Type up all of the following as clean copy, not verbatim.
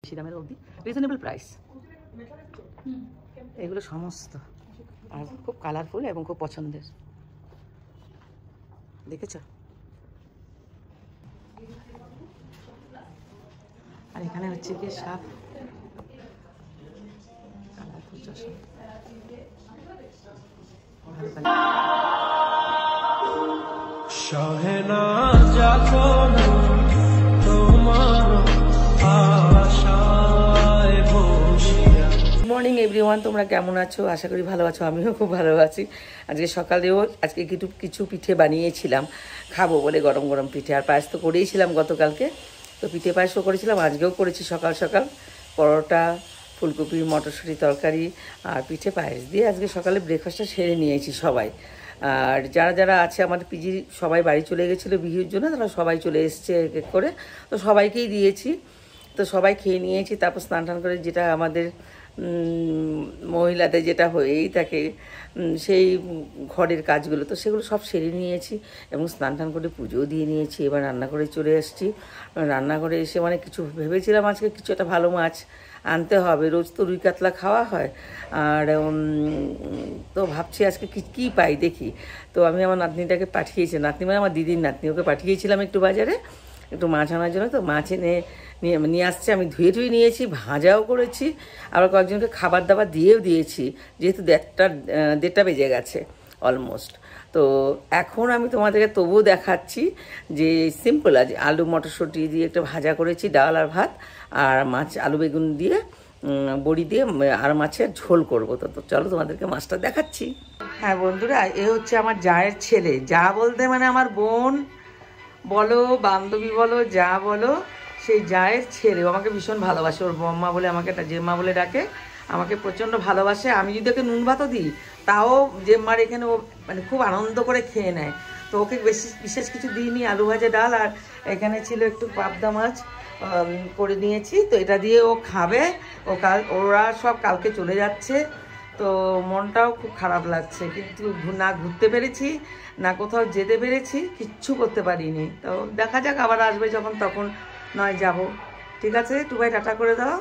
বেশি দামের অবধি রিজনেবল প্রাইস এগুলো সমস্ত, আর খুব কালারফুল এবং খুব পছন্দের। দেখেছ? আর এখানে হচ্ছে কি সাপ কালারফুল চশমা। মর্নিং এভরিওয়ান, তোমরা কেমন আছো? আশা করি ভালো আছো। আমিও খুব ভালো আছি। আজকে সকালেও কিছু পিঠে বানিয়েছিলাম খাবো বলে, গরম গরম পিঠে। আর পায়েস তো করেইছিলাম গতকালকে, তো পিঠে পায়েসও করেছিলাম, আজকেও করেছি সকাল সকাল। পরোটা, ফুলকপি, মটরশুঁটি তরকারি আর পিঠে পায়েস দিয়ে আজকে সকালে ব্রেকফাস্টটা সেরে নিয়েছি সবাই। আর যারা যারা আছে আমাদের পিজি সবাই বাড়ি চলে গেছিলো বিহুর জন্য, তারা সবাই চলে এসছে এক এক করে, তো সবাইকেই দিয়েছি। তো সবাই খেয়ে নিয়েছি। তারপর স্নান টান করে, যেটা আমাদের মহিলাদের যেটা হয়েই থাকে সেই ঘরের কাজগুলো, তো সেগুলো সব সেরে নিয়েছি এবং স্নান টান করে পুজোও দিয়ে নিয়েছি। এবার রান্না করে চলে এসেছি। রান্নাঘরে এসে মানে কিছু ভেবেছিলাম আজকে কিছু একটা ভালো মাছ আনতে হবে, রোজ তো রুই কাতলা খাওয়া হয়। আর তো ভাবছি আজকে কী পাই দেখি। তো আমি আমার নাতনিটাকে পাঠিয়েছি, নাতনি মানে আমার দিদির নাতনি, ওকে পাঠিয়েছিলাম একটু বাজারে একটু মাছ আনার জন্য। তো মাছ নিয়ে আসছে, আমি ধুয়ে নিয়েছি, ভাজাও করেছি, আবার কয়েকজনকে খাবার দাবার দিয়েও দিয়েছি, যেহেতু 1:30 বেজে গেছে অলমোস্ট। তো এখন আমি তোমাদেরকে তবুও দেখাচ্ছি যে সিম্পল আজ আলু মটরশুঁটি দিয়ে একটা ভাজা করেছি, ডাল আর ভাত, আর মাছ আলু বেগুন দিয়ে বড়ি দিয়ে আর মাছের ঝোল করবো। তো চলো তোমাদেরকে মাছটা দেখাচ্ছি। হ্যাঁ বন্ধুরা, এ হচ্ছে আমার জায়ের ছেলে। যা বলতে মানে আমার বোন বলো, বান্ধবী বলো, যা বলো, সেই জায়ের ছেলে। ও আমাকে ভীষণ ভালোবাসে, ওর বম্মা বলে আমাকে একটা জেম্মা বলে ডাকে, আমাকে প্রচণ্ড ভালোবাসে। আমি যদি ওকে নুন ভাতও দিই তাও জেম্মার এখানে ও মানে খুব আনন্দ করে খেয়ে নেয়। তো ওকে বিশেষ কিছু দিইনি, আলু ভাজা ডাল আর এখানে ছিল একটু পাবদা মাছ করে নিয়েছি। তো এটা দিয়ে ও খাবে। ওরা সব কালকে চলে যাচ্ছে, তো মনটাও খুব খারাপ লাগছে, কিন্তু না ঘুরতে পেরেছি না কোথাও যেতে পেরেছি, কিচ্ছু করতে পারিনি। তো দেখা যাক, আবার আসবে যখন তখন নয় যাব। ঠিক আছে, টুবাই টাটা করে দাও।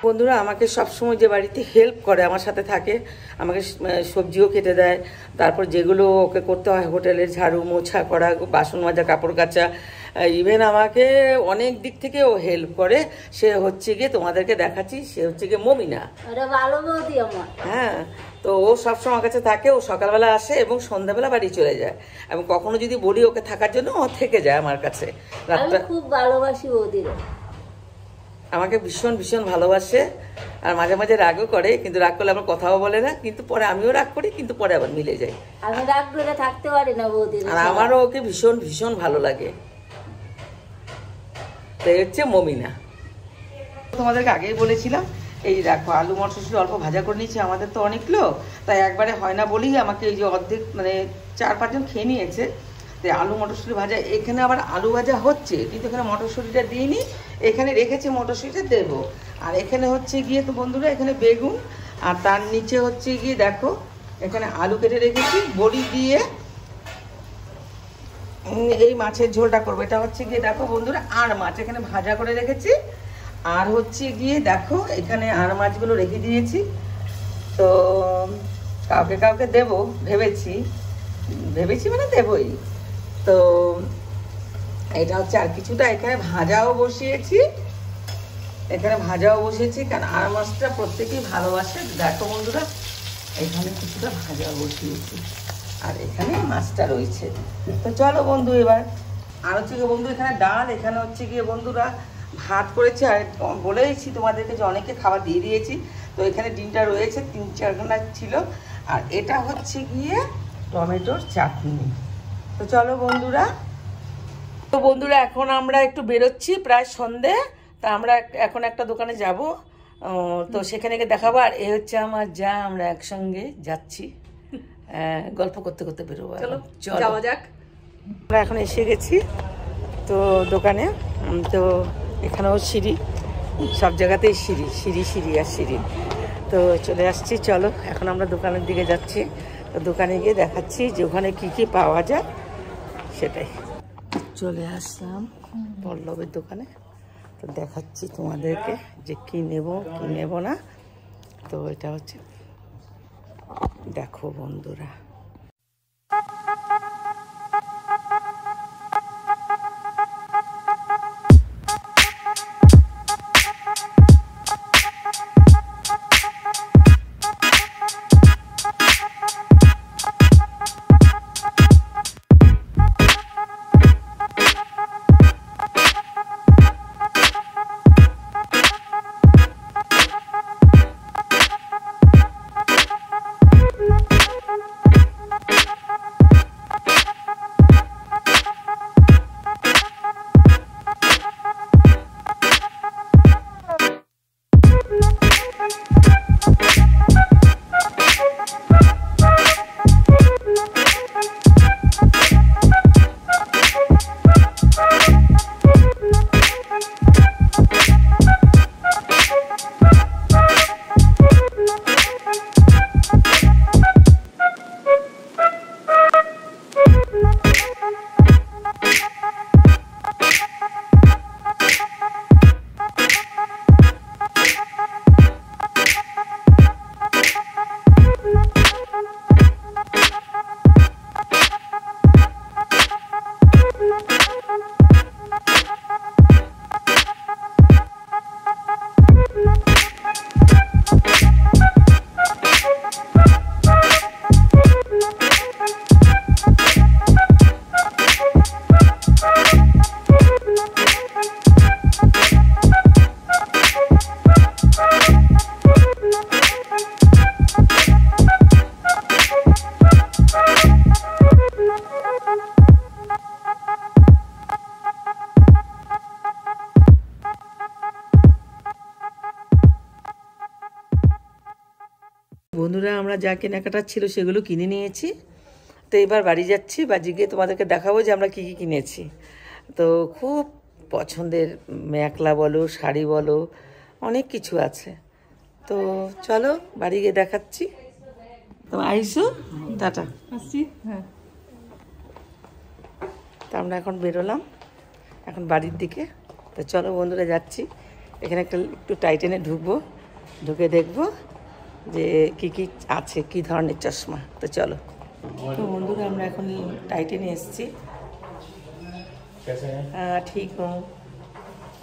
বন্ধুরা আমাকে সবসময় যে বাড়িতে হেল্প করে, আমার সাথে থাকে, আমাকে সবজিও কেটে দেয়, তারপর যেগুলো ওকে করতে হয় হোটেলের ঝাড়ু মোছা করা, বাসন মাজা, কাপড় কাচা, ইভেন আমাকে অনেক দিক থেকে ও হেল্প করে। সে হচ্ছে গিয়ে তোমাদেরকে দেখাচ্ছি, সে হচ্ছে গিয়ে মমিনা। হ্যাঁ, তো ও সবসময় আমার কাছে থাকে। ও সকালবেলা আসে এবং সন্ধ্যাবেলা বাড়ি চলে যায়, এবং কখনো যদি বলি ওকে থাকার জন্য ও থেকে যায় আমার কাছে। রাতটা খুব ভালোবাসি ওদের, আমাকে ভীষণ ভীষণ ভালোবাসে। আর মাঝে মাঝে রাগও করে, কিন্তু রাগ করলে আমার কথাও বলে না, কিন্তু পরে আমিও রাগ করি, কিন্তু পরে আবার মিলে যাই। আমি রাগ করে থাকতে পারি না বৌদির, আর আমারও ওকে ভীষণ ভীষণ ভালো লাগে। তো এই হচ্ছে মমিনা। তোমাদেরকে আগেই বলেছিলাম, এই দেখো আলু মটরশুঁটি অল্প ভাজা করে নিয়েছি, আমাদের তো অনেক লোক, তাই একবারে হয় না বলেই আমাকে এই যে অর্ধেক মানে 4-5 জন খেয়ে নিয়েছে। তো আলু মটরশুঁটি ভাজা, এখানে আবার আলু ভাজা হচ্ছে, কিন্তু এখানে মটরশুঁটিটা দিইনি, এখানে রেখেছি, মটরশুঁটিটা দেবো। আর এখানে হচ্ছে গিয়ে তো বন্ধুরা এখানে বেগুন, আর তার নিচে হচ্ছে গিয়ে দেখো এখানে আলু কেটে রেখেছি, বড়ি দিয়ে এই মাছের ঝোলটা করবো। এটা হচ্ছে গিয়ে দেখো বন্ধুরা আর মাছ এখানে ভাজা করে রেখেছি, আর হচ্ছে গিয়ে দেখো এখানে আর মাছগুলো রেখে দিয়েছি। তো কাউকে কাউকে দেবো ভেবেছি মানে দেবই। তো এটা হচ্ছে, আর কিছুটা এখানে ভাজাও বসিয়েছি, কারণ আর মাছটা প্রত্যেকেই ভালোবাসে। দেখো বন্ধুরা এখানে কিছুটা ভাজা বসিয়েছি, আর এখানে মাছটা রয়েছে। তো চলো বন্ধু, এবার আর হচ্ছে গিয়ে বন্ধু এখানে ডাল, এখানে হচ্ছে গিয়ে বন্ধুরা ভাত করেছি। আর বলেইছি তোমাদেরকে যে অনেকে খাবার দিয়ে দিয়েছি। তো এখানে ডিমটা রয়েছে, 3-4 খানা ছিল। আর এটা হচ্ছে গিয়ে টমেটোর চাটনি। তো চলো বন্ধুরা, এখন আমরা একটু বেরোচ্ছি, প্রায় সন্ধে। তা আমরা এখন একটা দোকানে যাব, তো সেখানে গিয়ে দেখাবো। আর এ হচ্ছে আমার যা, আমরা একসঙ্গে যাচ্ছি, গল্প করতে করতে বেরোবো। চলো যাওয়া যাক। আমরা এখন এসে গেছি তো দোকানে। তো এখানেও সিঁড়ি, সব জায়গাতেই সিঁড়ি। তো চলে আসছি, চলো এখন আমরা দোকানের দিকে যাচ্ছি। তো দোকানে গিয়ে দেখাচ্ছি যে ওখানে কি কি পাওয়া যায় সেটাই। চলে আসলাম পল্লবের দোকানে। তো দেখাচ্ছি তোমাদেরকে যে কি নেব কি নেব না। তো এটা হচ্ছে, দেখো বন্ধুরা, বন্ধুরা আমরা যা কেনাকাটা ছিল সেগুলো কিনে নিয়েছি। তো এবার বাড়ি যাচ্ছি, বাড়ি গিয়ে তোমাদেরকে দেখাবো যে আমরা কী কী কিনেছি। তো খুব পছন্দের মেখলা বলো, শাড়ি বলো, অনেক কিছু আছে। তো চলো বাড়ি গিয়ে দেখাচ্ছি। তো আইসো, টাটা। হ্যাঁ, তো আমরা এখন বেরোলাম এখন বাড়ির দিকে। তো চলো বন্ধুরা যাচ্ছি। এখানে একটু টাইটেনে ঢুকবো, ঢুকে দেখবো যে কি কি আছে, কি ধরনের চশমা। তো চলো। তো বন্ধুরা আমরা এখন টাইটেনে এসেছি। ঠিক হুম।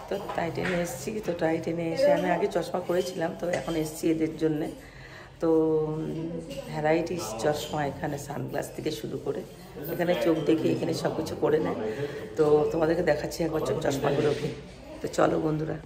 তো টাইটেনে এসেছি। তো টাইটেনে এসে আমি আগে চশমা করেছিলাম, তো এখন এসেছি এদের জন্যে। তো ভ্যারাইটিস চশমা এখানে, সানগ্লাস থেকে শুরু করে এখানে চোখ দেখে এখানে সব কিছু করে নেয়। তো তোমাদেরকে দেখাচ্ছি একবার চশমাগুলোকে। তো চলো বন্ধুরা।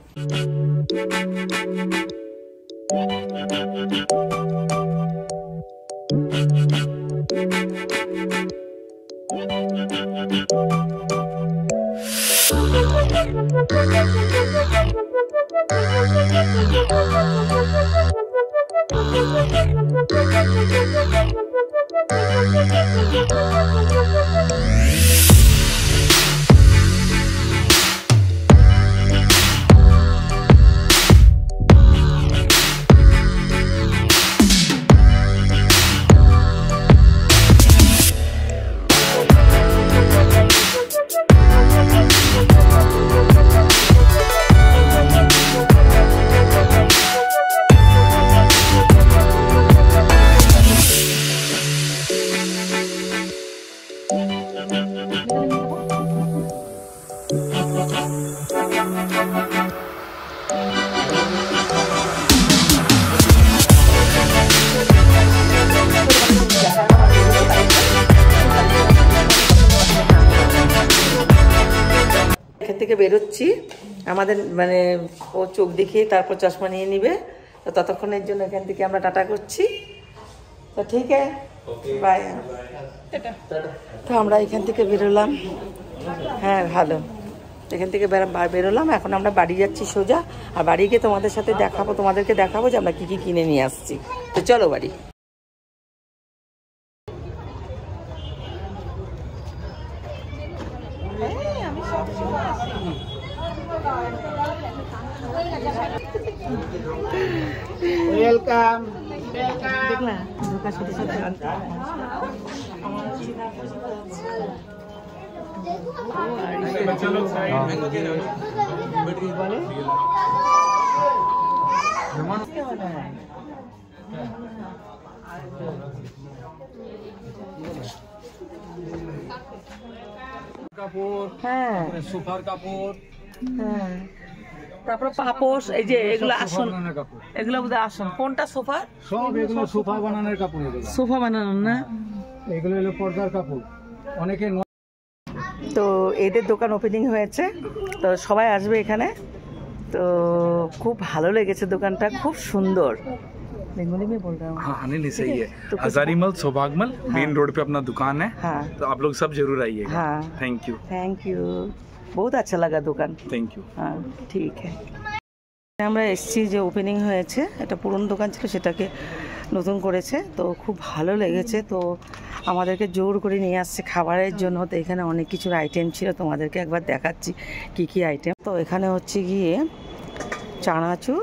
এখান থেকে বেরোচ্ছি, আমাদের মানে ও চোখ দেখিয়ে তারপর চশমা নিয়ে নিবে। তো ততক্ষণের জন্য এখান থেকে আমরা টাটা করছি। তো ঠিক আছে, বাই। তো আমরা এখান থেকে বেরোলাম। হ্যাঁ ভালো, এখান থেকে বেরোলাম। এখন আমরা বাড়ি যাচ্ছি সোজা। আর বাড়ি গিয়ে তোমাদের সাথে দেখাবো, তোমাদেরকে দেখাবো যে আমরা কী কী কিনে নিয়ে আসছি। তো চলো বাড়ি। ওয়েলকাম। দেখলা ঢোকার সাথে সাথে কাপড়, হ্যাঁ সোফার কাপড়, হ্যাঁ, তারপর পাপোশ, এই যে এগুলো আসন, বানানোর কাপড়, এগুলো বোধহয় আসন। কোনটা সোফা? সব এগুলো সোফা বানানোর কাপড়। এগুলো সোফা বানানোর না? এগুলো হলো পর্দার কাপড়। অনেকে তো এদের দোকান ওপেনিং হয়েছে, তো সবাই আসবে এখানে। তো খুব ভালো লেগেছে দোকানটা, খুব সুন্দর। बेंगोली में बोल रहा हूँ। हाँ नहीं नहीं सही है। तो हजारीमल सौभागमल मेन रोड पे अपना दुकान है। हाँ तो आप लोग सब जरूर आइएगा। हाँ थैंक यू। बहुत अच्छा लगा দোকান। Thank you. हाँ ठीक है। আমরা এসেছি যে ওপেনিং হয়েছে, এটা পুরনো দোকান ছিল সেটাকে নতুন করেছে, তো খুব ভালো লেগেছে। তো আমাদেরকে জোর করে নিয়ে আসছে খাবারের জন্য। তো এখানে অনেক কিছুর আইটেম ছিল, তোমাদেরকে একবার দেখাচ্ছি কি কি আইটেম। তো এখানে হচ্ছে গিয়ে চানাচুর,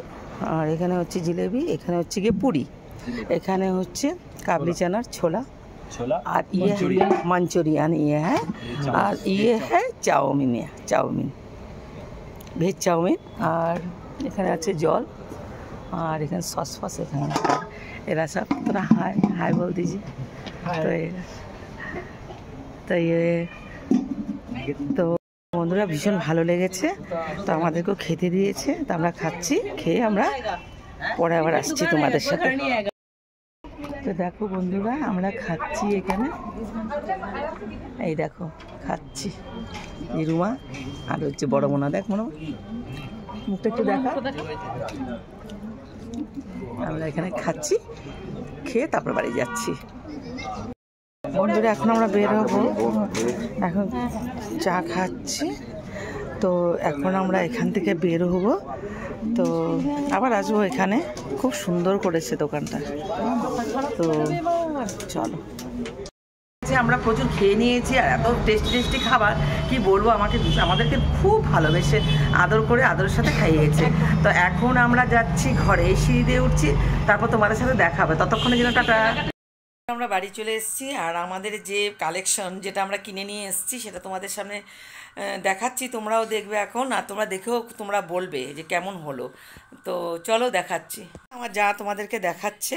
আর এখানে হচ্ছে জিলেবি, এখানে হচ্ছে গিয়ে পুরি, এখানে হচ্ছে কাবলি চানার ছোলা, और ये है मंचूरियन, ये है, और ये है चाउमीन, ভেজ চাউমিন। আর এখানে আছে জল, আর এখানে সস ফস, এখানে এরা সব। তোরা হাই হাই বল দিজি। তো বন্ধুরা ভীষণ ভালো লেগেছে, তো আমাদেরকেও খেতে দিয়েছে, তো আমরা খাচ্ছি, খেয়ে আমরা পরে আবার আসছি তোমাদের সাথে। তো দেখো বন্ধুরা আমরা খাচ্ছি এখানে, এই দেখো খাচ্ছি নিরুমা, আর হচ্ছে বড় মোনা। দেখ মনে মুখটা একটু দেখা। আমরা এখানে খাচ্ছি, খেয়ে তারপর বাড়ি যাচ্ছি। বন্ধুরা এখন আমরা বের হবো, এখন চা খাচ্ছি, তো এখন আমরা এখান থেকে বের হব, তো আবার আসবো এখানে। খুব সুন্দর করেছে দোকানটা, তো চলো। আমরা প্রচুর খেয়ে নিয়েছি, আর এত টেস্টি টেস্টি খাবার কি বলবো, আমাদেরকে খুব ভালোবেসে আদর করে আদরের সাথে খাইয়েছে। তো এখন আমরা যাচ্ছি ঘরে, সিঁড়ি দিয়ে উঠছি, তারপর তোমাদের সাথে দেখা হবে। ততক্ষণে যেন টাটা। আমরা বাড়ি চলে এসেছি, আর আমাদের যে কালেকশন যেটা আমরা কিনে নিয়ে এসেছি সেটা তোমাদের সামনে দেখাচ্ছি, তোমরাও দেখবে এখন, আর তোমরা দেখেও তোমরা বলবে যে কেমন হলো। তো চলো দেখাচ্ছি। আমার যা তোমাদেরকে দেখাচ্ছে,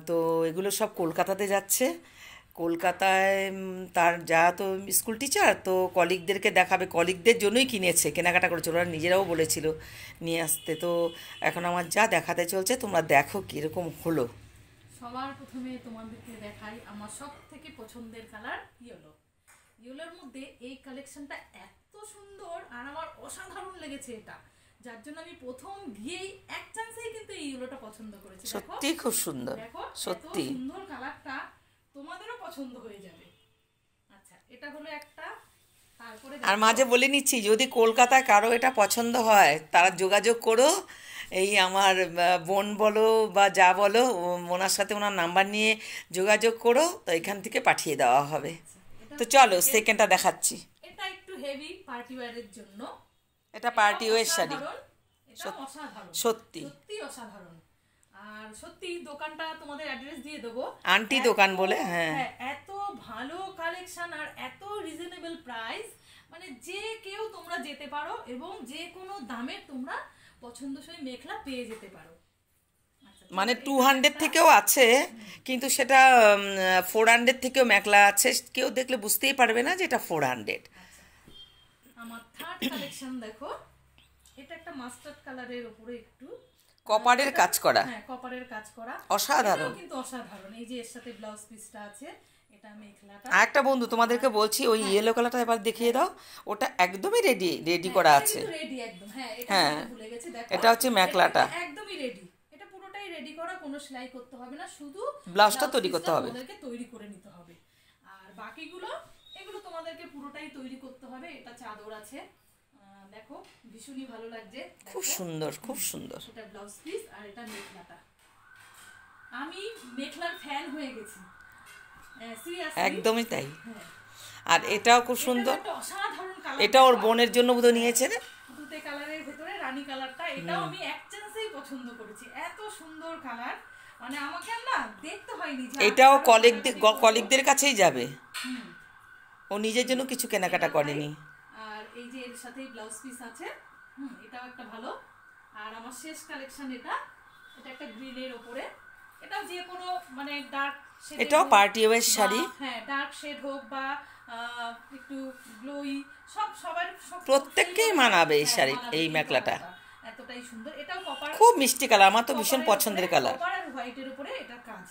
তো এগুলো সব কলকাতাতে যাচ্ছে। কলকাতায় তার যা তো স্কুল টিচার, তো কলিগদেরকে দেখাবে, কলিগদের জন্যই কিনেছে, কেনাকাটা করেছে, ওরা নিজেরাও বলেছিল নিয়ে আসতে। তো এখন আমার যা দেখাতে চলছে, তোমরা দেখো কীরকম হলো। সবার প্রথমে তোমাদেরকে দেখাই আমার সব থেকে পছন্দের কালার ইয়েলো। ইয়েলোর মধ্যে এই কালেকশনটা এত সুন্দর, আর আমার অসাধারণ লেগেছে এটা, যার জন্য আমি প্রথম গিয়েই এক চান্সেই কিন্তু এই ইয়েলোটা পছন্দ করেছি। সত্যি খুব সুন্দর, দেখো সত্যি সুন্দর কালারটা, তোমাদেরও পছন্দ হয়ে যাবে। আচ্ছা এটা হলো একটা। তারপরে আর মাঝে বলে নিচ্ছি, যদি কলকাতায় কারো এটা পছন্দ হয় তারা যোগাযোগ করো, এই আমার বোন বলো বা যা বলো, ওনার সাথে ওনার নাম্বার নিয়ে যোগাযোগ করো, তো এখান থেকে পাঠিয়ে দেওয়া হবে। তো চলো সেকেন্ডটা দেখাচ্ছি। এটা একটু হেভি পার্টি ওয়্যারের জন্য, এটা পার্টি ওয়্যার শাড়ি, এটা অসাধারণ, সত্যি সত্যি অসাধারণ। আর সত্যি দোকানটা তোমাদের অ্যাড্রেস দিয়ে দেবো, আন্টি দোকান বলে। হ্যাঁ এত ভালো কালেকশন আর এত রিজনেবল প্রাইস, মানে যে কেউ তোমরা যেতে পারো এবং যে কোনো দামে তোমরা পছন্দসই মেখলা পেয়ে যেতে পারো। মানে 200 থেকেও আছে, কিন্তু সেটা 400 থেকেও মেখলা আছে, কেউ দেখলে বুঝতেই পারবে না যে এটা 400। আমার থার্ড কালেকশন দেখো, এটা একটা মাস্টার্ড কালারের উপরে একটু কপারের কাজ করা, হ্যাঁ কপারের কাজ করা, অসাধারণ, কিন্তু অসাধারণ। এই যে এর সাথে ব্লাউজ পিসটা আছে, এটা মেখলাটা। একটা বন্ধু তোমাদেরকে বলছি, ওই ইয়েলো কালারটা এবার দেখিয়ে দাও, ওটা একদমই রেডি করা আছে। রেডি একদম, হ্যাঁ হ্যাঁ ভুলে গেছি, দেখো এটা হচ্ছে মেখলাটা একদমই রেডি, এটা পুরোটাই রেডি করা, কোনো সেলাই করতে হবে না, শুধু ব্লাউজটা তৈরি করতে হবে, তোমাদেরকে তৈরি করে নিতে হবে। আর বাকিগুলো এগুলো তোমাদেরকে পুরোটাই তৈরি করতে হবে। এটা চাদর আছে, দেখো ভীষণই ভালো লাগছে, খুব সুন্দর, খুব সুন্দর। এটা ব্লাউজ পিস, আর এটা মেখলাটা। আমি মেখলার ফ্যান হয়ে গেছি, একদমই তাই। আর এটাও খুব সুন্দর, অসাধারণ কালার। এটা ওর বোনের জন্য বোধহয় নিয়েছে না, দুটো কালারের ভিতরে রানী কালারটা, এটাও আমি এক চান্সেই পছন্দ করেছি, এত সুন্দর কালার, মানে আমাকে না দেখতে হয়নি। এটাও কলিগদের কাছেই যাবে। ও নিজের জন্য কিছু কেনাকাটা করেনি। আর এই যে এর সাথেই ব্লাউজ পিস আছে, এটাও একটা ভালো। আর আমার শেষ কালেকশন এটা একটা গ্রিনের ওপরে, এটাও যে কোনো মানে ডার্ক শেড, এটাও পার্টি ওয়্যার শাড়ি। হ্যাঁ, ডার্ক শেড হোক বা একটু গ্লোই, সবার প্রত্যেককেই মানাবে এই শাড়ি, এই মেখলাটা এতটাই সুন্দর। এটাও কপার, খুব মিষ্টি কালার, আমার তো ভীষণ পছন্দের কালার। কপার আর হোয়াইটের উপরে এটা কাজ।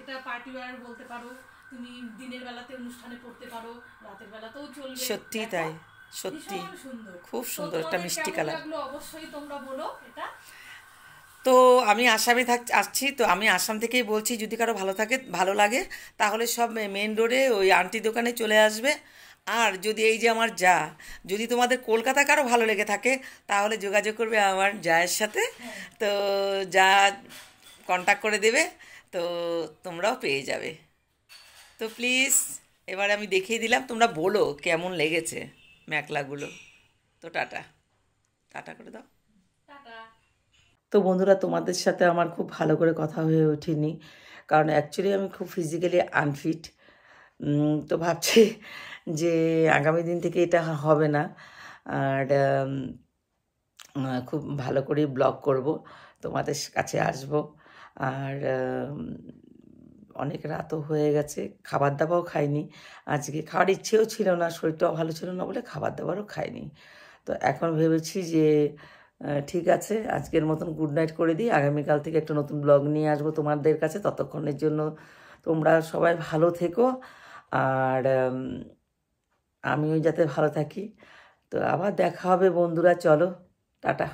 এটা পার্টি ওয়্যার বলতে পারো, তুমি দিনের বেলাতে অনুষ্ঠানে পড়তে পারো, রাতের বেলাতেও চলবে। সত্যি তাই, সত্যি সুন্দর, খুব সুন্দর, একটা মিষ্টি কালার। অবশ্যই তোমরা বলো এটা। তো আমি আসামে আসছি, তো আমি আসাম থেকেই বলছি, যদি কারো ভালো লাগে তাহলে সব মেন রোডে ওই আন্টি দোকানে চলে আসবে। আর যদি এই যে আমার যা, যদি তোমাদের কলকাতা কারো ভালো লেগে থাকে তাহলে যোগাযোগ করবে আমার জায়ের সাথে, তো যা কন্ট্যাক্ট করে দেবে, তো তোমরাও পেয়ে যাবে। তো প্লিজ এবার আমি দেখিয়ে দিলাম, তোমরা বলো কেমন লেগেছে মেখলাগুলো। তো টাটা টাটা করে দাও। তো বন্ধুরা, তোমাদের সাথে আমার খুব ভালো করে কথা হয়ে ওঠেনি, কারণ অ্যাকচুয়ালি আমি খুব ফিজিক্যালি আনফিট। তো ভাবছি যে আগামী দিন থেকে এটা হবে না, আর খুব ভালো করে ব্লগ করব, তোমাদের কাছে আসব। আর অনেক রাতও হয়ে গেছে, খাবার দাবারও খাইনি আজকে, খাওয়ার ইচ্ছেও ছিল না, শরীরটাও ভালো ছিল না বলে খাবার দাবারও খাইনি। তো এখন ভেবেছি যে ঠিক আছে, আজকের মতন গুড নাইট করে দিই, আগামীকাল থেকে একটা নতুন ব্লগ নিয়ে আসবো তোমাদের কাছে। ততক্ষণের জন্য তোমরা সবাই ভালো থেকো, আর আমিও যাতে ভালো থাকি। তো আবার দেখা হবে বন্ধুরা, চলো টাটা।